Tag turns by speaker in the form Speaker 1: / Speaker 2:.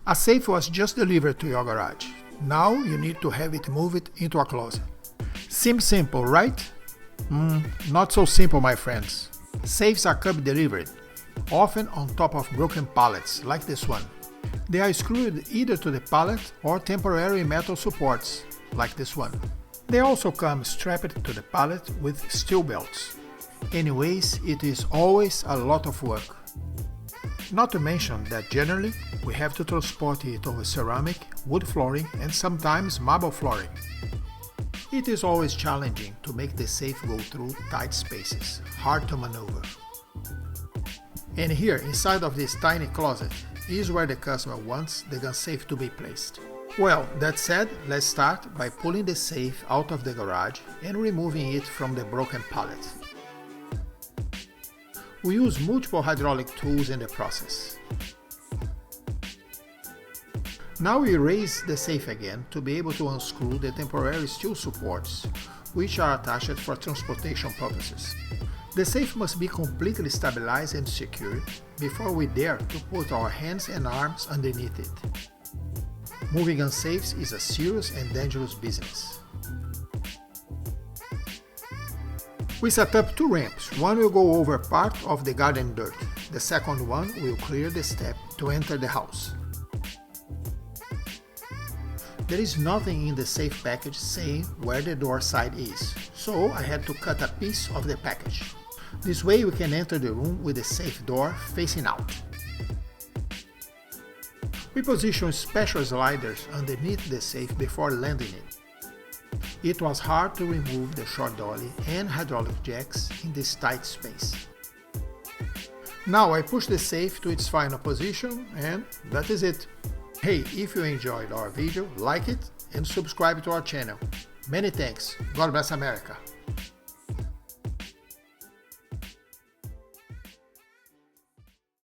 Speaker 1: A safe was just delivered to your garage. Now you need to have it moved into a closet. Seems simple, right? Not so simple, my friends. Safes are curb delivered, often on top of broken pallets, like this one. They are screwed either to the pallet or temporary metal supports, like this one. They also come strapped to the pallet with steel belts. Anyways, it is always a lot of work. Not to mention that generally we have to transport it over ceramic, wood flooring and sometimes marble flooring. It is always challenging to make the safe go through tight spaces, hard to maneuver. And here, inside of this tiny closet, is where the customer wants the GunSafe to be placed. Well, that said, let's start by pulling the safe out of the garage and removing it from the broken pallet. We use multiple hydraulic tools in the process. Now we raise the safe again to be able to unscrew the temporary steel supports, which are attached for transportation purposes. The safe must be completely stabilized and secured before we dare to put our hands and arms underneath it. Moving gun safes is a serious and dangerous business. We set up two ramps. One will go over part of the garden dirt. The second one will clear the step to enter the house. There is nothing in the safe package saying where the door side is, so I had to cut a piece of the package. This way we can enter the room with the safe door facing out. We position special sliders underneath the safe before landing it. It was hard to remove the short dolly and hydraulic jacks in this tight space. Now I push the safe to its final position and that is it. Hey, if you enjoyed our video, like it and subscribe to our channel. Many thanks. God bless America.